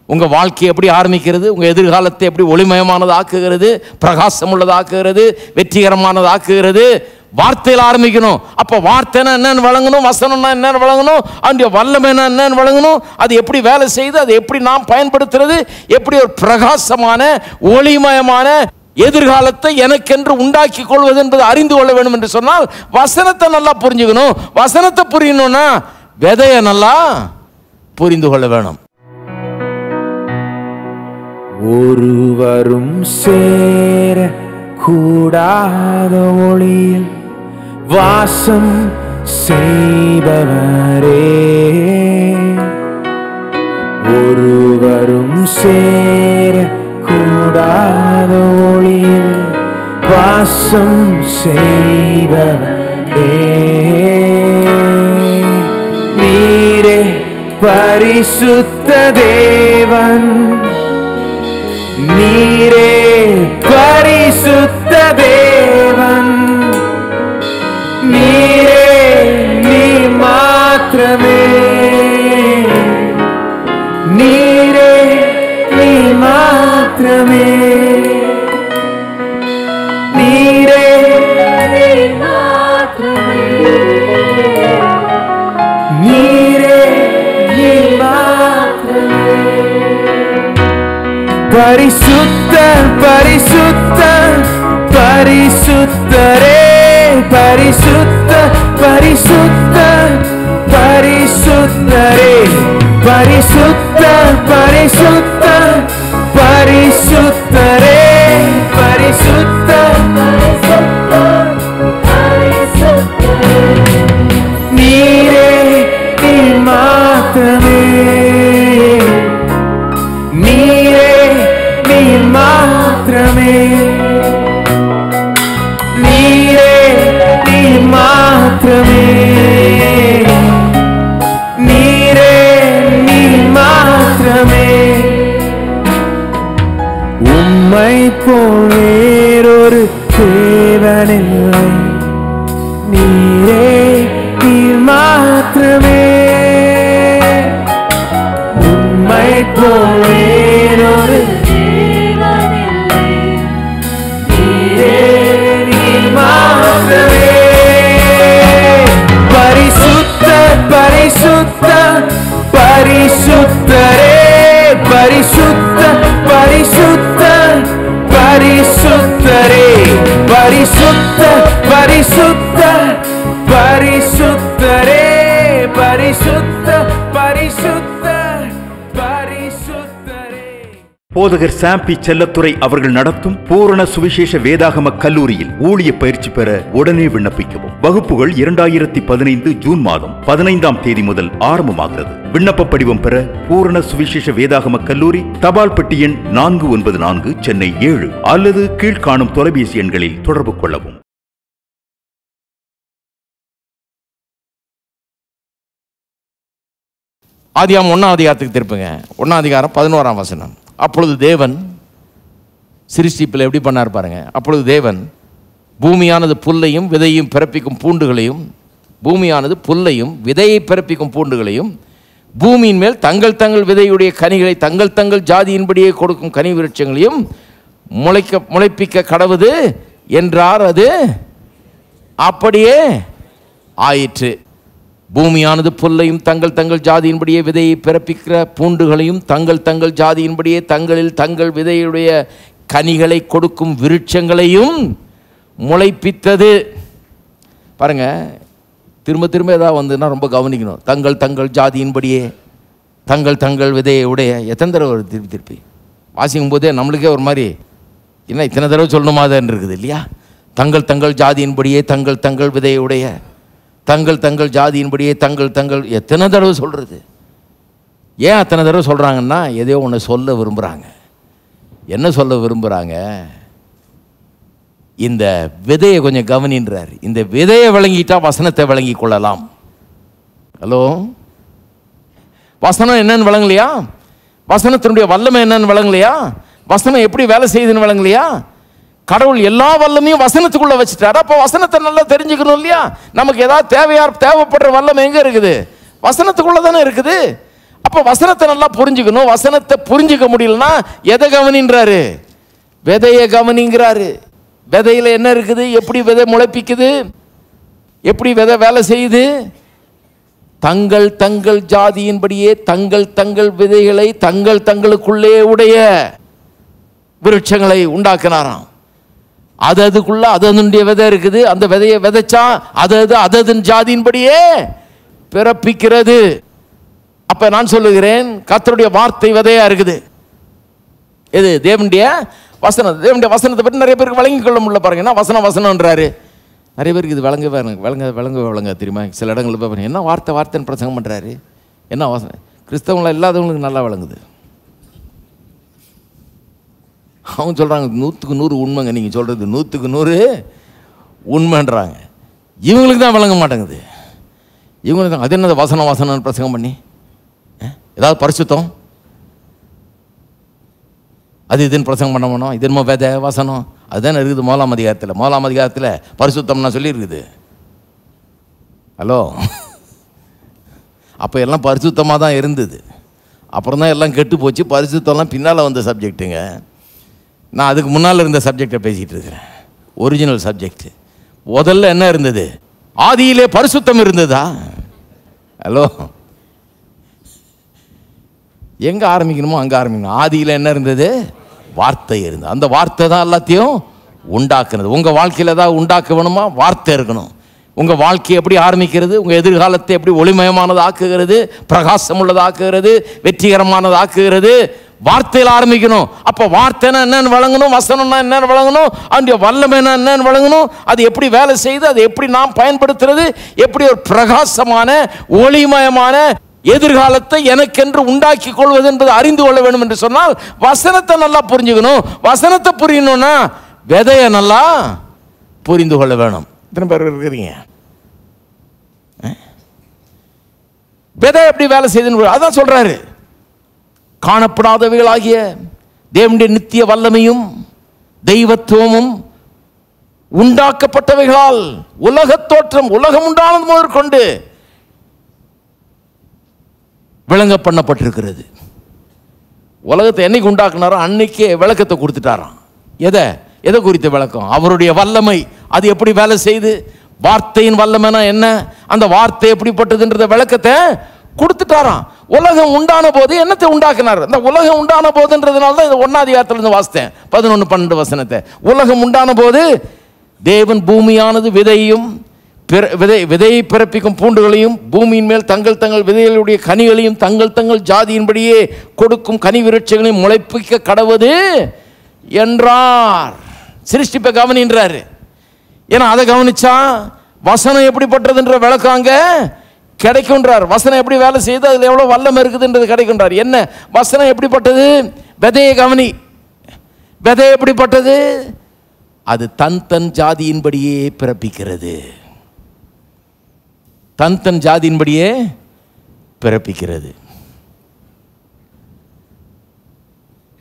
உங்கள் வாழ்க்கையை எப்படி ஆரம்பிக்கிறது, உங்கள் எதிர்காலத்தை எப்படி ஒளிமயமானது ஆக்குகிறது, பிரகாசம் உள்ளது ஆக்குகிறது, வெற்றிகரமானது ஆக்குகிறது. வார்த்தையில் ஆரம்பிக்கணும். அப்போ வார்த்தைனா என்னன்னு வழங்கணும், வசனம்னா என்னன்னு வழங்கணும், அந்த வல்லமைனா என்னன்னு வழங்கணும், அது எப்படி வேலை செய்யுது, அதை எப்படி நாம் பயன்படுத்துறது, எப்படி ஒரு பிரகாசமான ஒளிமயமான எதிர்காலத்தை எனக்கென்று உண்டாக்கி கொள்வது என்பதை அறிந்து கொள்ள வேண்டும் என்று சொன்னால் வசனத்தை நல்லா புரிஞ்சுக்கணும். வசனத்தை புரியணும்னா விதையை நல்லா புரிந்து கொள்ள வேணும். ஒருவரும் சேர கூடாத ஒளியில் வாசம் செய்பவரே, ஒருவரும் சேர கூடாத ஒளியில் வாசம் செய்பவரே, நீரே பரிசுத்த தேவன், நீரே பரிசுத்த தேவன், நீரே நீ மாத்திரமே, நீரே நீ மாத்திரமே, நீரே நீ மாத்திரமே, நீரே நீ மாத்திரமே. பரிசுத்த பரிசுத்த பரிசுத்தரே, பரிசுத்த பரிசுத்த பரிசுத்தரே, பரிசுத்த பரிசுத்த பரிசுத்தரே, பரிசுத்த பரிசுத்தரே, நீரே நீ மாத்திரமே, நீரே நீ மாத்திரமே, நீரே நீ மாத்திரமே, நீரே நீ மாத்திரமே. உம்மை போல் வேறொரு தேவனில்லை, நீரே நீ மாத்திரமே, உம்மை போல் வேறொரு தேவனில்லை, நீரே நீ மாத்திரமே. பரிசுத்த பரிசுத்த பரிசுத்தரே, பரிசுத்த பரிசுத்த பரிசுத்தரே, பரிசுத்த பரிசுத்த பரிசுத்தரே, பரிசுத்த பரிசுத்த பரிசுத்தரே. போதகர் சாம்பி செல்லத்துறை அவர்கள் நடத்தும் பூரண சுவிசேஷ வேதாகம கல்லூரியில் ஊழிய பயிற்சி பெற உடனே விண்ணப்பிக்கவும். வகுப்புகள் 2015 ஜூன் மாதம் 15ஆம் தேதி முதல் ஆரம்பமாகிறது. விண்ணப்ப படிவம் பெற பூரண சுவிசேஷ வேதாகம கல்லூரி, தபால் பெட்டி எண் 494, சென்னை 7 அல்லது கீழ்காணும் தொலைபேசி எண்களில் தொடர்பு கொள்ளவும். ஆதியாகமம் 1ஆம் அதிகாரத்துக்கு திருப்புங்க. 1ஆம் அதிகாரம் 11ஆம் வசனம். அப்பொழுது தேவன் சிருஷ்டிப்பில் எப்படி பண்ணார் பாருங்க. அப்பொழுது தேவன் பூமியானது புல்லையும் விதையும் பிறப்பிக்கும் பூண்டுகளையும், பூமியானது புல்லையும் விதையை பிறப்பிக்கும் பூண்டுகளையும், பூமியின் மேல் தங்கள் தங்கள் விதையுடைய கனிகளை தங்கள் தங்கள் ஜாதியின்படியே கொடுக்கும் கனி விருட்சங்களையும் முளைப்பிக்க கடவுது என்றார். அது அப்படியே ஆயிற்று. பூமியானது புல்லையும் தங்கள் தங்கள் ஜாதியின்படியே விதையை பிறப்பிக்கிற பூண்டுகளையும் தங்கள் தங்கள் ஜாதியின்படியே தங்களில் தங்கள் விதையுடைய கனிகளை கொடுக்கும் விருட்சங்களையும் முளைப்பித்தது. பாருங்க, திரும்ப திரும்ப ஏதாவது வந்துன்னா ரொம்ப கவனிக்கணும். தங்கள் தங்கள் ஜாதியின்படியே தங்கள் தங்கள் விதையை உடைய எத்தனை தடவை ஒரு திருப்பி திருப்பி வாசிக்கும் போதே நம்மளுக்கே ஒரு மாதிரி என்ன இத்தனை தடவை சொல்லணுமாதான் இருக்குது இல்லையா? தங்கள் தங்கள் ஜாதியின்படியே தங்கள் தங்கள் விதையை உடைய, தங்கள் தங்கள் ஜாதியின்படியே தங்கள் தங்கள், எத்தனை தடவை சொல்கிறது? ஏன் அத்தனை தடவை சொல்கிறாங்கன்னா எதையோ ஒன்று சொல்ல விரும்புகிறாங்க. என்ன சொல்ல விரும்புகிறாங்க? இந்த விதையை கொஞ்சம் கவனின்றார். இந்த விதையை விளங்கிட்டா வசனத்தை விளங்கி கொள்ளலாம். ஹலோ, வசனம் என்னன்னு விளங்கலையா? வசனத்தினுடைய வல்லமை என்னன்னு விளங்கலையா? வசனம் எப்படி வேலை செய்யுதுன்னு விளங்கலையா? கடவுள் எல்லா வல்லமையும் வசனத்துக்குள்ள வச்சுட்டாரு. அப்போ வசனத்தை நல்லா தெரிஞ்சுக்கணும் இல்லையா? நமக்கு ஏதாவது தேவைப்படுற வல்லமை எங்க இருக்குது? வசனத்துக்குள்ள தானே இருக்குது. அப்ப அப்ப வசனத்தை நல்லா புரிஞ்சுக்கணும். வசனத்தை புரிஞ்சுக்க முடியலன்னா எதை கவனின்றாரு? விதைய கவனிங்கிறாரு. விதையில என்ன இருக்குது, எப்படி விதை முளைப்பிக்குது, எப்படி விதை வேலை செய்யுது. தங்கள் தங்கள் ஜாதியின்படியே தங்கள் தங்கள் விதைகளை தங்கள் தங்களுக்குள்ளே உடைய விருட்சங்களை உண்டாக்கினாராம். அதுக்குள்ள அதனுடைய விதை இருக்குது. அந்த விதையை விதைச்சா அதன் ஜாதியின்படியே பிறப்பிக்கிறது. அப்ப நான் சொல்லுகிறேன், கர்த்தருடைய வார்த்தை விதையா இருக்குது. எது? தேவனுடைய வசனம். தேவனுடைய வசனத்தை பற்றி நிறைய பேருக்கு வழங்கிக் கொள்ள முடியல. பாருங்க, வசனம்ன்றாரு. நிறைய பேருக்கு இது விளங்க தெரியுமா? சில இடங்களில் போய் பாருங்க, என்ன வார்த்தைன்னு பிரசங்கம் பண்றாரு, என்ன வசனம். கிறிஸ்தவங்கள இல்லாதவங்களுக்கு நல்லா விளங்குது. அவங்க சொல்றாங்க 100க்கு 100 உண்மைங்க, நீங்க சொல்றது 100க்கு 100 உண்மைன்றாங்க. இவங்களுக்கு தான் விளங்க மாட்டேங்குது. இவங்களுக்கு தான் அது என்னது வசனம் பிரசங்கம் பண்ணி ஏதாவது பரிசுத்தம் அது இதுன்னு பிரசங்கம் பண்ண போனோம். இது என்னமோ வேத வசனம் அதுதானே இருக்குது. முதலாம் அதிகாரத்தில் பரிசுத்தம்னா சொல்லி இருக்குது. ஹலோ, அப்போ எல்லாம் பரிசுத்தமாக தான் இருந்தது. அப்புறம் தான் எல்லாம் கெட்டு போச்சு. பரிசுத்தம்லாம் பின்னால் வந்த சப்ஜெக்ட்டுங்க. நான் அதுக்கு முன்னால் இருந்த சப்ஜெக்டை பேசிகிட்டு இருக்கிறேன். Original subject. முதல்ல என்ன இருந்தது? ஆதியிலே பரிசுத்தம் இருந்ததா? ஹலோ, எங்க ஆரம்பிக்கணுமோ அங்க ஆரம்பிக்கணும். ஆதியில என்ன இருந்தது? வார்த்தை இருந்தது. அந்த வார்த்தை தான் எல்லாத்தையும் உண்டாக்குனது. உங்க வாழ்க்கையில ஏதாவது உண்டாக்க வேணுமா? வார்த்தை இருக்கணும். உங்க வாழ்க்கையை எப்படி ஆரம்பிக்கிறது, உங்க எதிர்காலத்தை எப்படி ஒளிமயமானது ஆக்குகிறது, பிரகாசம் உள்ளது ஆக்குகிறது, வெற்றிகரமானது ஆக்குகிறது, வார்த்தையில் ஆரம்பிக்கணும். அப்ப வார்த்தைனா என்னன்னு வழங்கணும், வசனம்னா என்னன்னு வழங்கணும், அதனுடைய வல்லமைனா என்னன்னு வழங்கணும், அது எப்படி வேலை செய்யுது, அதை எப்படி நாம் பயன்படுத்துறது, எப்படி ஒரு பிரகாசமான ஒளிமயமான எதிர்காலத்தை எனக்கென்று உண்டாக்கி கொள்வது என்பதை அறிந்து கொள்ள வேண்டும் என்று சொன்னால் வசனத்தை நல்லா புரிஞ்சுக்கணும். வசனத்தை புரியணும்னா விதைய நல்லா புரிந்து கொள்ள வேணும். எத்தனை பேர் இருக்கிறீங்க? விதை எப்படி வேலை செய்யுதுன்னு அதான் சொல்றாரு. காணப்படாதவைகளாகிய தேவனுடைய நித்திய வல்லமையும் தெய்வத்துவமும் உண்டாக்கப்பட்டவைகளால் உலகத் தோற்றம், உலகம் உண்டானது முதற்கொண்டு விளங்க பண்ணப்பட்டிருக்கிறது. உலகத்தை என்னைக்கு உண்டாக்குனாரோ அன்னைக்கே விளக்கத்தை கொடுத்துட்டாராம். எதை குறித்த விளக்கம்? அவருடைய வல்லமை, அது எப்படி வேலை செய்து, வார்த்தையின் வல்லமைனா என்ன, அந்த வார்த்தை எப்படிப்பட்டதுன்றத விளக்கத்தை கொடுத்துட்டாராம். உலகம் உண்டான போது என்னத்தை உண்டாக்குனார்? இந்த உலகம் உண்டான போதுன்றதுனால தான் இந்த 1ஆம் அதிகாரத்திலிருந்து வாசித்தேன் 11-12 வசனத்தை. உலகம் உண்டான போது தேவன் பூமியானது விதையை பிறப்பிக்கும் பூண்டுகளையும் பூமியின் மேல் தங்கள் தங்கள் விதைகளுடைய கனிகளையும் தங்கள் தங்கள் ஜாதியின்படியே கொடுக்கும் கனி விருட்சங்களையும் முளைப்பிக்க கடவுது என்றார். சிருஷ்டிப்பை கவனின்றாரு. ஏன்னா அதை கவனிச்சா வசனம் எப்படிப்பட்டதுன்ற விளக்கம் அங்க கிடைக்கும்ன்றார். வசனம் எப்படி வேலை செய்யுது, அதுல எவ்வளவு வல்லமை இருக்குதுன்றது கிடைக்கும்ன்றார். என்ன வசனம் எப்படிப்பட்டது? விதையை கவனி. விதை எப்படிப்பட்டது? அது தன் ஜாதியின்படியே பிறப்பிக்கிறது. தன் ஜாதியின்படியே பிறப்பிக்கிறது.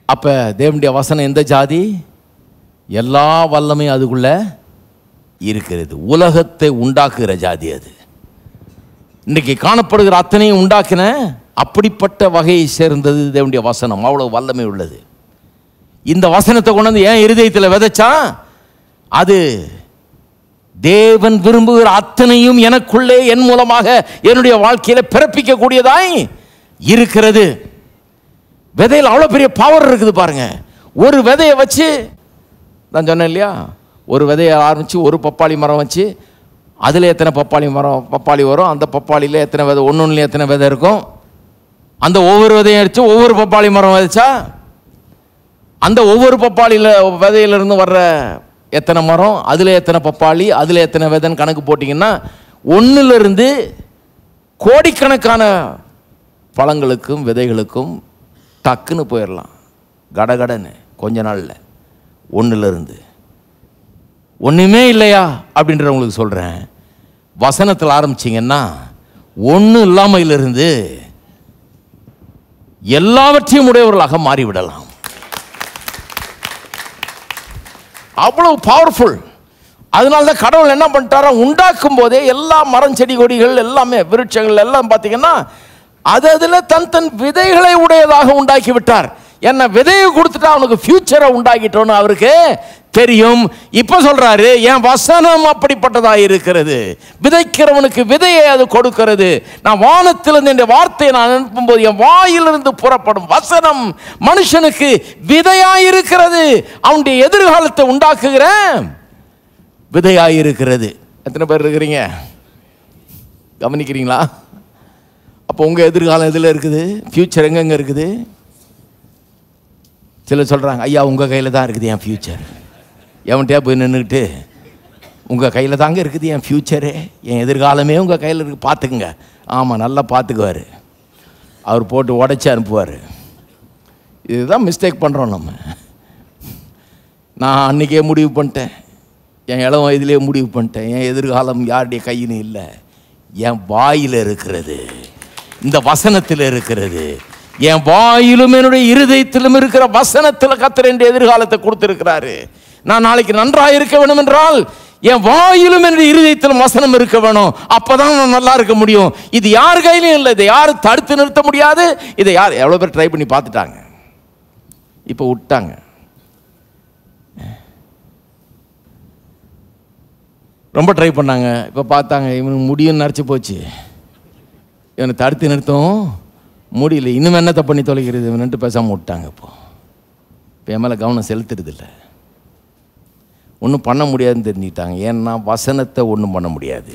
அப்ப தேவனுடைய வசனம் எந்த ஜாதி? எல்லா வல்லமையும் அதுக்குள்ள இருக்கிறது. உலகத்தை உண்டாக்குகிற ஜாதி அது. இன்னைக்கு காணப்படுகிற அத்தனையும் உண்டாக்கின அப்படிப்பட்ட வகையை சேர்ந்தது தேவனுடைய வசனம். அவ்வளவு வல்லமை உள்ளது. இந்த வசனத்தை கொண்டு வந்து ஏன் இருதயத்தில் விதைச்சா, அது தேவன் விரும்புகிற அத்தனையும் எனக்குள்ளே என் மூலமாக என்னுடைய வாழ்க்கையில பிறப்பிக்க கூடியதாய் இருக்கிறது. விதையில் அவ்வளவு பெரிய பவர் இருக்குது பாருங்க. ஒரு விதையை வச்சு நான் சொன்னேன் இல்லையா, ஒரு விதையை ஆரம்பிச்சு ஒரு பப்பாளி மரம் வச்சு அதில் எத்தனை பப்பாளி வரும், அந்த பப்பாளியில் எத்தனை விதை, ஒன்றுல எத்தனை விதை இருக்கும், அந்த ஒவ்வொரு விதையும் அடிச்சு ஒவ்வொரு பப்பாளி மரம் விதைச்சா அந்த ஒவ்வொரு பப்பாளியில் விதையிலிருந்து வர்ற எத்தனை மரம், அதில் எத்தனை பப்பாளி, அதில் எத்தனை விதைன்னு கணக்கு போட்டிங்கன்னா ஒன்றிலிருந்து கோடிக்கணக்கான பழங்களுக்கும் விதைகளுக்கும் டக்குன்னு போயிடலாம். கடகடன்னு கொஞ்ச நாளில். ஒன்றிலிருந்து ஒன்றுமே இல்லையா அப்படின்றவங்களுக்கு சொல்கிறேன், வசனத்தில் ஆரம்பிச்சிங்கன்னா ஒன்றும் இல்லாமையிலிருந்து எல்லாவற்றையும் உடையவர்களாக மாறிவிடலாம். அவ்வளவு பவர்ஃபுல். அதனால தான் கடவுள் என்ன பண்ணிட்டாரா, உண்டாக்கும் போதே எல்லா மரம் செடி கொடிகள் எல்லாமே விருட்சங்கள் எல்லாம் பார்த்தீங்கன்னா அது அதில் தன் விதைகளை உடையதாக உண்டாக்கி விட்டார். என்ன விதையை கொடுத்துட்டா அவனுக்கு ஃபியூச்சரை உண்டாக்கிட்டோன்னு அவருக்கு தெரியும். இப்ப சொல்றாரு, என் வசனம் அப்படிப்பட்டதாக இருக்கிறது, விதைக்கிறவனுக்கு விதையை அது கொடுக்கிறது. நான் வானத்திலிருந்து இந்த வார்த்தையை நான் அனுப்பும்போது என் வாயிலிருந்து புறப்படும் வசனம் மனுஷனுக்கு விதையாயிருக்கிறது, அவனுடைய எதிர்காலத்தை உண்டாக்குகிற விதையாயிருக்கிறது. எத்தனை பேர் இருக்கிறீங்க? கவனிக்கிறீங்களா? அப்போ உங்க எதிர்காலம் எதில் இருக்குது? ஃபியூச்சர் எங்கெங்க இருக்குது? சிலர் சொல்றாங்க, ஐயா உங்க கையில தான் இருக்குது என் ஃபியூச்சர். எவன்கிட்டயா போய் நின்றுக்கிட்டு உங்கள் கையில் தாங்க இருக்குது என் ஃப்யூச்சரே, என் எதிர்காலமே உங்கள் கையில் இருக்குது, பார்த்துக்குங்க. ஆமாம், நல்லா பார்த்துக்குவார், அவர் போட்டு உடைச்சி அனுப்புவார். இதுதான் மிஸ்டேக் பண்ணுறோம் நம்ம. நான் அன்றைக்கே முடிவு பண்ணிட்டேன், என் இளம் வயதிலே முடிவு பண்ணிட்டேன், என் எதிர்காலம் யாருடைய கையிலும் இல்லை, என் வாயில் இருக்கிறது, இந்த வசனத்தில் இருக்கிறது. என் வாயிலும் என்னுடைய இருதயத்திலும் இருக்கிற வசனத்தில் கர்த்தர் என் எதிர்காலத்தை கொடுத்திருக்கிறாரு. நான் நாளைக்கு நன்றாக இருக்க வேண்டும் என்றால் என் வாயிலும் என்னுடைய இருதயத்திலும் வசனம் இருக்க வேணும். அப்பதான் நான் நல்லா இருக்க முடியும். இது யார் கையிலும் இல்லை, இதை யாரும் தடுத்து நிறுத்த முடியாது. இதை யார் எவ்வளோ பேர் ட்ரை பண்ணி பார்த்துட்டாங்க, இப்போ விட்டாங்க. ரொம்ப ட்ரை பண்ணாங்க, இப்போ பார்த்தாங்க இவனுக்கு முடியும் நினச்சி போச்சு, இவனை தடுத்து நிறுத்தவும் முடியல, இன்னும் என்னத்தை பண்ணி தொலைக்கிறது இவன்ட்டு பேசாமல் விட்டாங்க. இப்போ என் மேலே கவனம் செலுத்துறது இல்லை, ஒன்றும் பண்ண முடியாதுன்னு தெரிஞ்சுக்கிட்டாங்க. ஏன்னா வசனத்தை ஒன்றும் பண்ண முடியாது,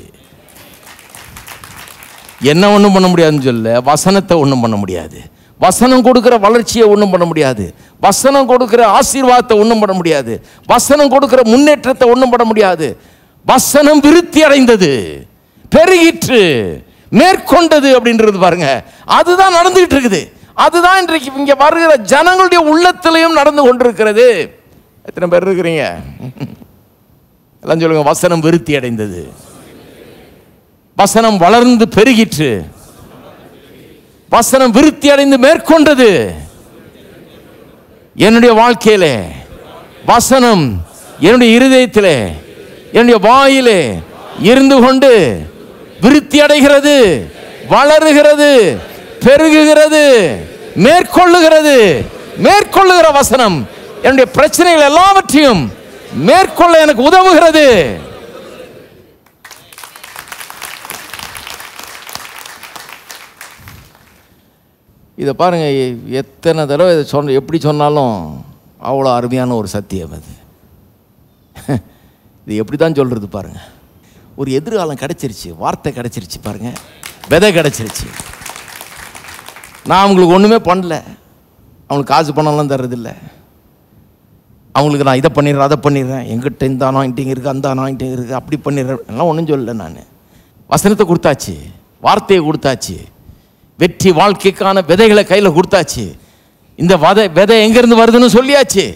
என்ன ஒன்றும் பண்ண முடியாதுன்னு சொல்ல, வசனத்தை ஒன்றும் பண்ண முடியாது. வசனம் கொடுக்குற வளர்ச்சியை ஒன்றும் பண்ண முடியாது, வசனம் கொடுக்குற ஆசீர்வாதத்தை ஒன்றும் பண்ண முடியாது, வசனம் கொடுக்குற முன்னேற்றத்தை ஒன்றும் பண்ண முடியாது. வசனம் விருத்தி அடைந்தது, பெருகிற்று, மேற்கொண்டது அப்படின்றது பாருங்க, அதுதான் நடந்துகிட்டு இருக்குது. அதுதான் இன்றைக்கு இங்கே வருகிற ஜனங்களுடைய உள்ளத்திலையும் நடந்து கொண்டிருக்கிறது. எத்தனை பேர் இருக்கிறீங்க? எல்லாம் சொல்லுங்க, வசனம் விருத்தி அடைந்தது, வசனம் வளர்ந்து பெருகிற்று, வசனம் விருத்தி அடைந்து மேற்கொண்டது. என்னுடைய வாழ்க்கையிலே வசனம் என்னுடைய இருதயத்திலே என்னுடைய வாயிலே இருந்து கொண்டு விருத்தி அடைகிறது, வளருகிறது, பெருகுகிறது, மேற்கொள்ளுகிறது. மேற்கொள்ளுகிற வசனம் என்னுடைய பிரச்சனைகள் எல்லாவற்றையும் மேற்கொள்ள எனக்கு உதவுகிறது. இதை பாருங்க, எத்தனை தடவை இதை சொன்ன, எப்படி சொன்னாலும் அவ்வளோ அருமையான ஒரு சத்தியம் அது. இது எப்படி தான் சொல்றது பாருங்க. ஒரு எதிர்காலம் கிடைச்சிருச்சு, வார்த்தை கிடைச்சிருச்சு பாருங்க, விதை கிடைச்சிருச்சு. நான் அவங்களுக்கு ஒன்றுமே பண்ணல, அவங்களுக்கு காசு பணம்லாம் தர்றதில்லை, அவங்களுக்கு நான் இதை பண்ணிடுறேன் அதை பண்ணிடுறேன், எங்கிட்ட இந்த அனாயிண்டிங் இருக்குது அந்த அனாயிண்டிங் இருக்குது அப்படி பண்ணிடுறேன் எல்லாம் ஒன்றும் சொல்லலை. நான் வசனத்தை கொடுத்தாச்சு, வார்த்தையை கொடுத்தாச்சு, வெற்றி வாழ்க்கைக்கான விதைகளை கையில் கொடுத்தாச்சு. இந்த விதை எங்கேருந்து வருதுன்னு சொல்லியாச்சு.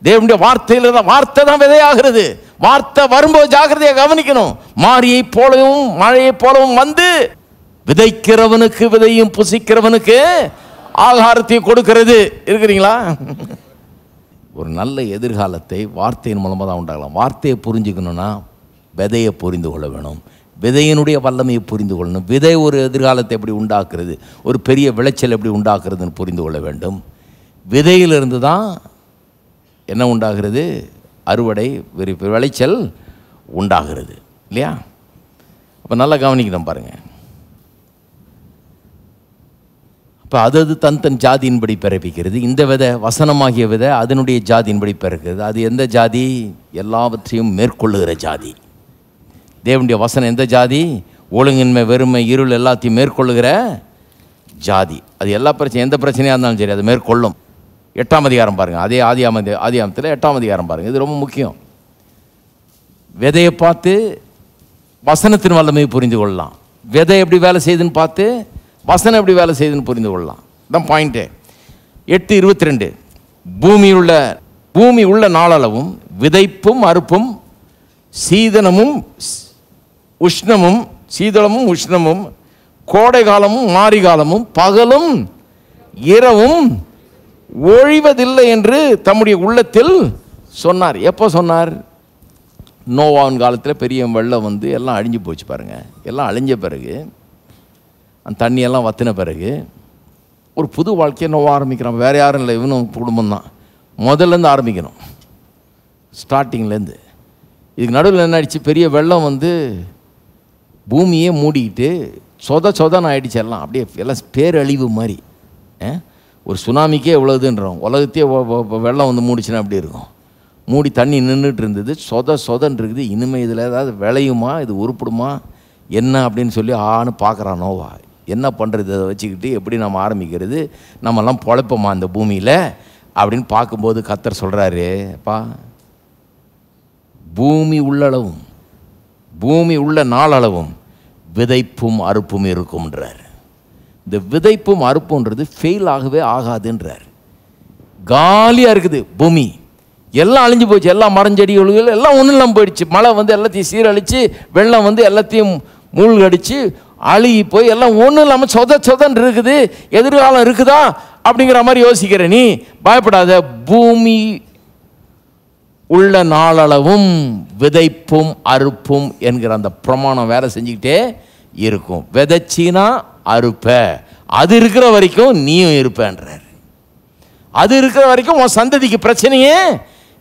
தேவனுடைய வார்த்தையில் தான், வார்த்தை தான் விதையாகிறது. வார்த்தை வரும்போது ஜாக்கிரதையாக கவனிக்கணும். மாரியை போலவும் மழையை போலவும் வந்து விதைக்கிறவனுக்கு விதையும் புசிக்கிறவனுக்கு ஆகாரத்தையும் கொடுக்கிறது. இருக்கிறீங்களா? ஒரு நல்ல எதிர்காலத்தை வார்த்தையின் மூலமாக தான் உண்டாகலாம். வார்த்தையை புரிஞ்சுக்கணும்னா விதையை புரிந்து கொள்ள வேணும், விதையினுடைய வல்லமையை புரிந்து கொள்ளணும். விதை ஒரு எதிர்காலத்தை எப்படி உண்டாக்குறது, ஒரு பெரிய விளைச்சல் எப்படி உண்டாக்குறதுன்னு புரிந்து கொள்ள வேண்டும். விதையிலிருந்து தான் என்ன உண்டாகிறது? அறுவடை, விளைச்சல் உண்டாகிறது இல்லையா? அப்போ நல்லா கவனிக்கணும் பாருங்க. இப்போ அது தன் ஜாதியின்படி பிறப்பிக்கிறது. இந்த விதை, வசனமாகிய விதை அதனுடைய ஜாதியின்படி பிறக்கிறது. அது எந்த ஜாதி? எல்லாவற்றையும் மேற்கொள்ளுகிற ஜாதி. தேவனுடைய வசனம் எந்த ஜாதி? ஒழுங்கின்மை, வெறுமை, இருள் எல்லாத்தையும் மேற்கொள்ளுகிற ஜாதி. அது எல்லா பிரச்சனையும், எந்த பிரச்சனையாக இருந்தாலும் சரி அது மேற்கொள்ளும். 8ஆம் அதிகாரம் பாருங்கள், அதே ஆதியாமத்தில் 8ஆம் அதிகாரம் பாருங்கள். இது ரொம்ப முக்கியம். விதையை பார்த்து வசனத்தின் வல்லமையை புரிந்து கொள்ளலாம். விதை எப்படி வேலை செய்யுதுன்னு பார்த்து வசனம் எப்படி வேலை செய்யுதுன்னு புரிந்து கொள்ளலாம். தான் பாயிண்ட்டு. 8:22 பூமி உள்ள நாளளவும் விதைப்பும் அறுப்பும் சீதனமும் உஷ்ணமும் கோடை காலமும் மாரி காலமும் பகலும் இரவும் ஒழிவதில்லை என்று தம்முடைய உள்ளத்தில் சொன்னார். எப்போ சொன்னார்? நோவாவின் காலத்தில் பெரிய வெள்ளம் வந்து எல்லாம் அழிஞ்சு போச்சு பாருங்க. எல்லாம் அழிஞ்ச பிறகு அந்த தண்ணியெல்லாம் வற்றின பிறகு ஒரு புது வாழ்க்கையை நோவ ஆரம்பிக்கிறான். வேறு யாரும் இல்லை, இவனும் குடும்பம்தான். முதல்லேருந்து ஆரம்பிக்கணும், ஸ்டார்டிங்லேருந்து. இதுக்கு நடுவில் என்ன ஆயிடுச்சு, பெரிய வெள்ளம் வந்து பூமியே மூடிக்கிட்டு சொதன்னு ஆகிடுச்சு. எல்லாம் அப்படியே எல்லாம் பேரழிவு மாதிரி. ஒரு சுனாமிக்கே எவ்வளோதுன்றோம், உலகத்தையே வெள்ளம் வந்து மூடிச்சுன்னா அப்படி இருக்கும். மூடி தண்ணி நின்றுட்டு இருந்தது, சொதன்னு இருக்குது. இனிமேல் இதில் ஏதாவது விளையுமா, இது உருப்பிடுமா என்ன அப்படின்னு சொல்லி ஆன்னு பார்க்குறான் நோவா. என்ன பண்ணுறது, அதை வச்சுக்கிட்டு எப்படி நம்ம ஆரம்பிக்கிறது, நம்மெல்லாம் பொழைப்போமா இந்த பூமியில் அப்படின்னு பார்க்கும்போது கர்த்தர் சொல்கிறாரு, அப்பா பூமி உள்ளளவும் பூமி உள்ள நாளளவும் விதைப்பும் அறுப்பும் இருக்கும்ன்றார். இந்த விதைப்பும் அறுப்புன்றது ஃபெயில் ஆகவே ஆகாதுன்றார். காலியாக இருக்குது பூமி, எல்லாம் அழிஞ்சு போச்சு. எல்லா மரஞ்செடிகள் எல்லாம் ஒன்றும் இல்லாமல் போயிடுச்சு. மழை வந்து எல்லாத்தையும் சீரழித்து, வெள்ளம் வந்து எல்லாத்தையும் மூழ்கடிச்சு அழுகி போய் எல்லாம் ஒன்றும் இல்லாமல் சொதன்னு இருக்குது. எதிர்காலம் இருக்குதா அப்படிங்கிற மாதிரி யோசிக்கிற நீ பயப்படாத. பூமி உள்ள நாளளவும் விதைப்பும் அறுப்பும் என்கிற அந்த பிரமாணம் வேலை செஞ்சுக்கிட்டே இருக்கும். விதைச்சினா அறுப்ப, அது இருக்கிற வரைக்கும் நீயும் இருப்பேன்றார். அது இருக்கிற வரைக்கும் உன் சந்ததிக்கு பிரச்சனையே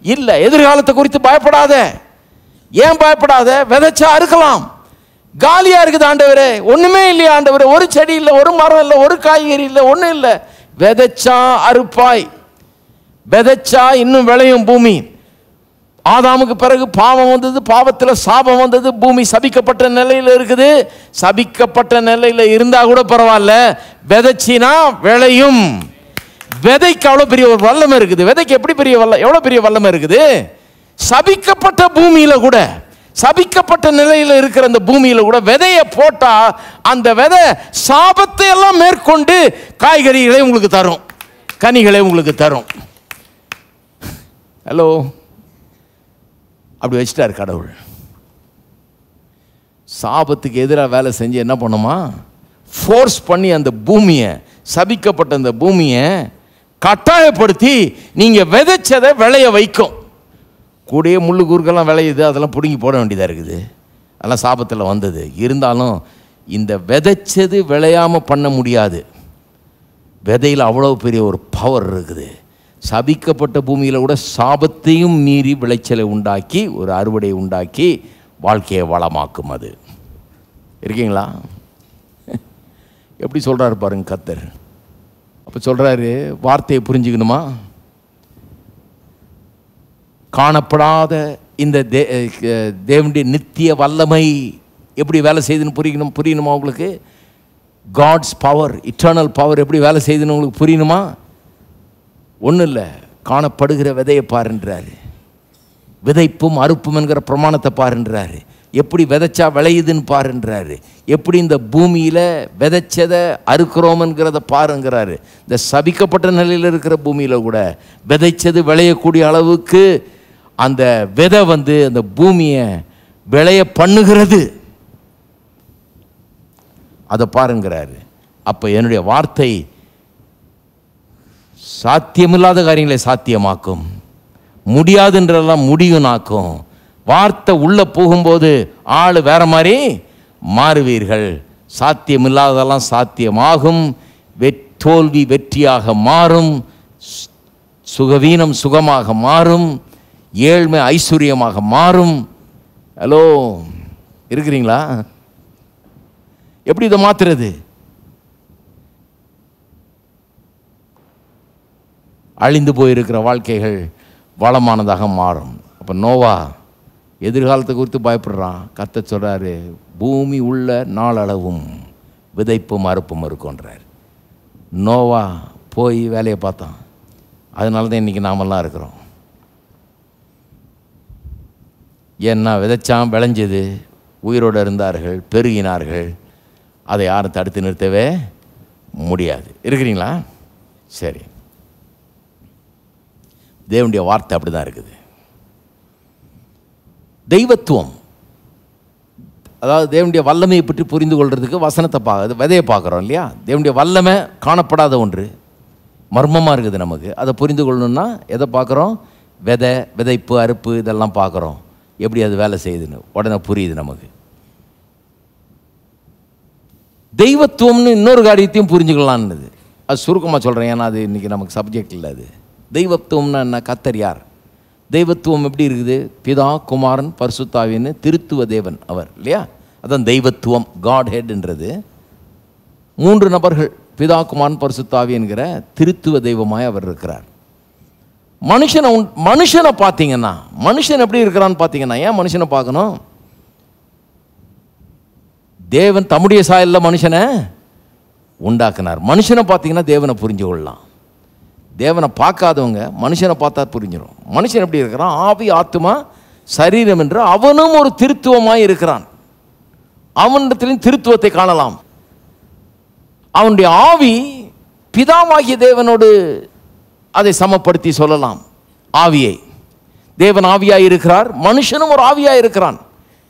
இல்லை. எதிர்காலத்தை குறித்து பயப்படாத. ஏன் பயப்படாத? விதைச்சா அறுக்கலாம். காலியா இருக்குது ஆண்டவரே, ஒண்ணுமே இல்லையா ஆண்டவரே, ஒரு செடி இல்லை, ஒரு மரம் இல்லை, ஒரு காய்கறி இல்லை, ஒன்றும் இல்லை. விதைச்சா அறுப்பாய், விதைச்சா இன்னும் விளையும் பூமி. ஆதாமுக்கு பிறகு பாவம் வந்தது, பாவத்தில் சாபம் வந்தது, பூமி சபிக்கப்பட்ட நிலையில் இருக்குது. சபிக்கப்பட்ட நிலையில் இருந்தா கூட பரவாயில்ல, விதைச்சினா விளையும். விதைக்கு அவ்வளோ பெரிய ஒரு வல்லமை இருக்குது. விதைக்கு எப்படி பெரிய எவ்வளோ பெரிய வல்லமை இருக்குது. சபிக்கப்பட்ட பூமியில கூட, சபிக்கப்பட்ட நிலையில் இருக்கிற அந்த பூமியில கூட விதையை போட்டா அந்த விதை சாபத்தை எல்லாம் மேற்கொண்டு காய்கறிகளை உங்களுக்கு தரும், கனிகளை உங்களுக்கு தரும். ஹலோ, அப்படி வச்சுட்டார் கடவுள். சாபத்துக்கு எதிராக வேலை செஞ்சு என்ன பண்ணுமா, ஃபோர்ஸ் பண்ணி அந்த பூமியை, சபிக்கப்பட்ட அந்த பூமியை கட்டாயப்படுத்தி நீங்க விதைச்சதை விளைய வைக்கும். கூடயே முள்ளு கூறுக்கெல்லாம் விளையுது, அதெல்லாம் பிடுங்கி போட வேண்டியதாக இருக்குது. அதெல்லாம் சாபத்தில் வந்தது. இருந்தாலும் இந்த விதைச்சது விளையாமல் பண்ண முடியாது. விதையில் அவ்வளோ பெரிய ஒரு பவர் இருக்குது. சபிக்கப்பட்ட பூமியில் கூட சாபத்தையும் மீறி விளைச்சலை உண்டாக்கி, ஒரு அறுவடை உண்டாக்கி வாழ்க்கையை வளமாக்கும். அது இருக்கீங்களா? எப்படி சொல்கிறாரு பாருங்க கர்த்தர். அப்போ சொல்கிறாரு, வார்த்தையை புரிஞ்சுக்கணுமா? காணப்படாத இந்த தேவனுடைய நித்திய வல்லமை எப்படி வேலை செய்யுதுன்னு புரியணுமா உங்களுக்கு? காட்ஸ் பவர், இட்டர்னல் பவர் எப்படி வேலை செய்யுதுன்னு உங்களுக்கு புரியணுமா? ஒன்றும் இல்லை, காணப்படுகிற விதையை பாருன்றாரு. விதைப்பும் அறுப்பும் என்கிற பிரமாணத்தை பாருன்றாரு. எப்படி விதைச்சா விளையுதுன்னு பாருன்றாரு. எப்படி இந்த பூமியில் விதைச்சதை அறுக்கிறோம்ங்கிறத பாருங்கிறாரு. இந்த சபிக்கப்பட்ட நிலையில் இருக்கிற பூமியில் கூட விதைச்சது விளையக்கூடிய அளவுக்கு அந்த விதை வந்து அந்த பூமியை விளைய பண்ணுகிறது. அதை பாருங்கிறாரு. அப்போ என்னுடைய வார்த்தை சாத்தியமில்லாத காரியங்களை சாத்தியமாக்கும், முடியாதுன்றதெல்லாம் முடியும்னாக்கும். வார்த்தை உள்ள போகும்போது ஆள் வேற மாதிரி மாறுவீர்கள். சாத்தியமில்லாததெல்லாம் சாத்தியமாகும். தோல்வி வெற்றியாக மாறும். சுகவீனம் சுகமாக மாறும். ஏழ்மை ஐஸ்வர்யமாக மாறும். ஹலோ, இருக்கிறீங்களா? எப்படி இதை மாத்துறது? அழிந்து போயிருக்கிற வாழ்க்கைகள் வளமானதாக மாறும். அப்போ நோவா எதிர்காலத்தை குறித்து பயப்படுறான். கர்த்தர் சொல்கிறாரு, பூமி உள்ள நாளளவும் விதைப்பும் அறுப்பும் இருக்குன்றார். நோவா போய் வேலையை பார்த்தான். அதனால தான் இன்றைக்கி நாமெல்லாம் இருக்கிறோம். ஏன்னா விதைச்சான், விளைஞ்சது, உயிரோடு இருந்தார்கள், பெருகினார்கள். அதை யாரும் தடுத்து நிறுத்தவே முடியாது. இருக்கிறீங்களா? சரி, தேவனுடைய வார்த்தை அப்படி தான் இருக்குது. தெய்வத்துவம், அதாவது தேவனுடைய வல்லமையை பற்றி புரிந்து கொள்றதுக்கு வசனத்தை விதையை பார்க்குறோம் இல்லையா? தேவனுடைய வல்லமை காணப்படாத ஒன்று, மர்மமாக இருக்குது நமக்கு. அதை புரிந்து கொள்ளணும்னா எதை பார்க்குறோம்? விதைப்பு அறுப்பு இதெல்லாம் பார்க்குறோம். எப்படி அது வேலை செய்யுதுன்னு உடனே புரியுது நமக்கு. தெய்வத்துவம்னு இன்னொரு காரியத்தையும் புரிஞ்சுக்கலான்னு. அது சுருக்கமாக சொல்கிறேன், ஏன்னா அது இன்றைக்கி நமக்கு சப்ஜெக்ட் இல்லை. அது தெய்வத்துவம்னா என்ன? கர்த்தர் யார்? தெய்வத்துவம் எப்படி இருக்குது? பிதா, குமாரன், பரிசுத்தாவின்னு திருத்துவ தேவன் அவர் இல்லையா? அதான் தெய்வத்துவம். காட் ஹெட்ன்றது 3 நபர்கள், பிதா, குமாரன், பரிசுத்தாவி என்கிற திருத்துவ தெய்வமாய் அவர் இருக்கிறார். மனுஷனை பார்த்தீங்கன்னா, மனுஷன் எப்படி இருக்கிறான்னு பார்த்தீங்கன்னா, ஏன் மனுஷனை பார்க்கணும்? தேவன் தம்முடைய சாயலில் மனுஷனை உண்டாக்குனார். மனுஷனை பார்த்தீங்கன்னா தேவனை புரிஞ்சு கொள்ளலாம். தேவனை பார்க்காதவங்க மனுஷனை பார்த்தா புரிஞ்சிடும். மனுஷன் எப்படி இருக்கிறான்? ஆவி, ஆத்மா, சரீரம் என்று அவனும் ஒரு திருத்துவமாய் இருக்கிறான். அவனிடத்திலும் திருத்துவத்தை காணலாம். அவனுடைய ஆவி பிதாவாகிய தேவனோடு அதை சமப்படுத்தி சொல்லலாம். ஆவியை, தேவன் ஆவியாய் இருக்கிறார், மனுஷனும் ஒரு ஆவியாய் இருக்கிறான்.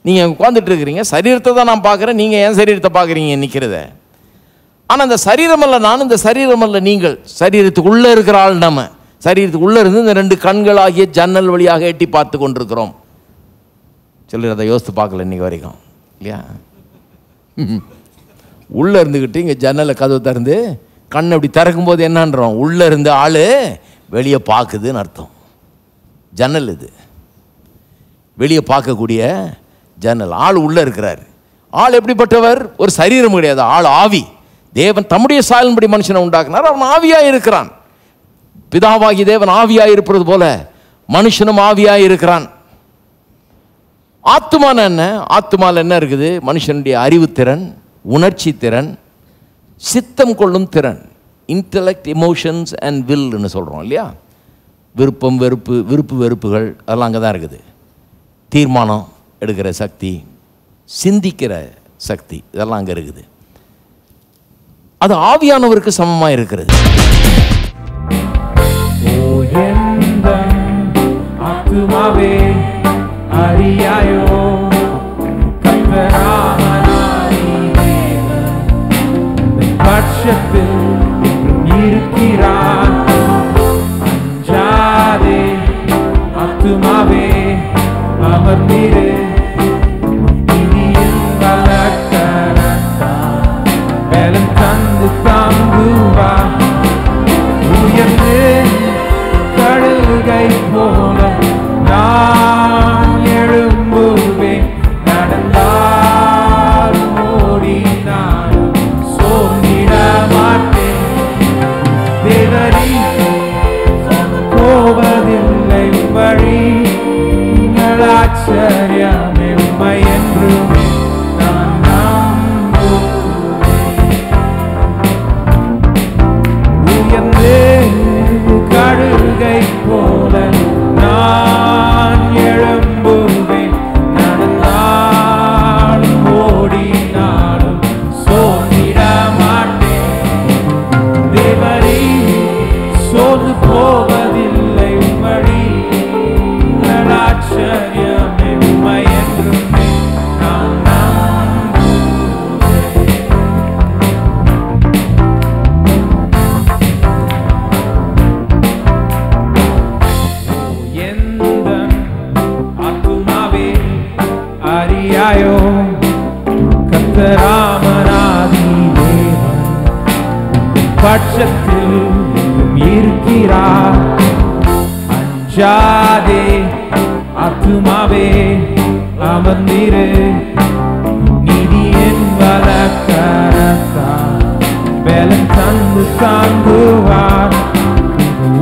நீங்கள் உட்காந்துட்டு இருக்கிறீங்க, சரீரத்தை தான் நான் பார்க்குறேன், நீங்கள் ஏன் சரீரத்தை பார்க்குறீங்க நிற்கிறத? ஆனால் இந்த சரீரம் அல்ல நான், இந்த சரீரம் அல்ல நீங்கள். சரீரத்துக்குள்ளே இருக்கிற ஆள் நம்ம. சரீரத்துக்குள்ளே இருந்து இந்த 2 கண்களாகிய ஜன்னல் வழியாக எட்டி பார்த்து கொண்டிருக்கிறோம். சிலர் அதை யோசித்து பார்க்கல இன்றைக்கி வரைக்கும் இல்லையா? உள்ளே இருந்துக்கிட்டு இங்கே ஜன்னலை கதவு திறந்து கண் அப்படி திறக்கும்போது என்னன்றோம்? உள்ளே இருந்து ஆள் வெளியே பார்க்குதுன்னு அர்த்தம். ஜன்னல் இது, வெளியே பார்க்கக்கூடிய ஜன்னல். ஆள் உள்ளே இருக்கிறார். ஆள் எப்படிப்பட்டவர்? ஒரு சரீரம் கிடையாது, ஆள் ஆவி. தேவன் தம்முடைய சாயலின்படி மனுஷனை உண்டாக்குனார், அவன் ஆவியாக இருக்கிறான். பிதாவாகி தேவன் ஆவியாக இருப்பது போல மனுஷனும் ஆவியாக இருக்கிறான். ஆத்துமான என்ன? ஆத்துமாவில் என்ன இருக்குது? மனுஷனுடைய அறிவுத்திறன், உணர்ச்சி திறன், சித்தம் கொள்ளும் திறன், இன்டலெக்ட், எமோஷன்ஸ் அண்ட் வில்னு சொல்கிறோம் இல்லையா? விருப்பம், வெறுப்புகள் அதெல்லாம் அங்கே தான் இருக்குது. தீர்மானம் எடுக்கிற சக்தி, சிந்திக்கிற சக்தி, இதெல்லாம் அங்கே இருக்குது. அது ஆவியானவருக்கு சமமாக இருக்கிறது. ஆத்துமாவே அறியாயோ பட்சத்தில் இருக்கிறான். அஞ்சாதே ஆத்துமாவே அமர்ந்திரு, இனியும் வளர்க்கத்தான் பலம் தந்து தாங்குவா. உயர்ந்து கழுகை போல நான் எழும்புவேன். நடந்தாலும் ஓடினாலும் சோர்ந்திட மாட்டேன். தேவரீ போவதில்லை வழி, ஆச்சரியமே உம்மை என்றுமே நான் நம்புவேன். உயர்ந்து கழுகை போல நான் எழும்புவேன். நடந்தாலும் ஓடினாலும் சோர்ந்திட மாட்டேன். தேவரீ சோர்ந்து போவதில்லை உம்மடி, ஆச்சரியமே உம்மை என்றுமே நான் நம்புவேன். எந்தன் ஆத்துமாவே அறியாயோ கர்த்தராமனாதி தேவன் பட்சத்தில் இருக்கிறார். அஞ்சாதே ஆத்துமாவே அமர்ந்திரு, நீதியின் வலக்கரத்தால் பலம் தந்து தாங்குவார்.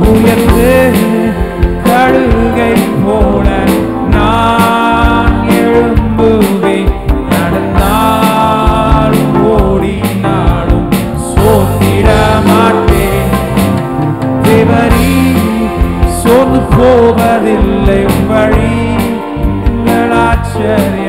உயர்ந்து கழுகை போல நான் எழும்புவேன். நடந்தாலும் ஓடினாலும் சோர்ந்திட மாட்டேன். தேவரீ சோர்ந்து போவதில்லை வழி, ஆச்சரிய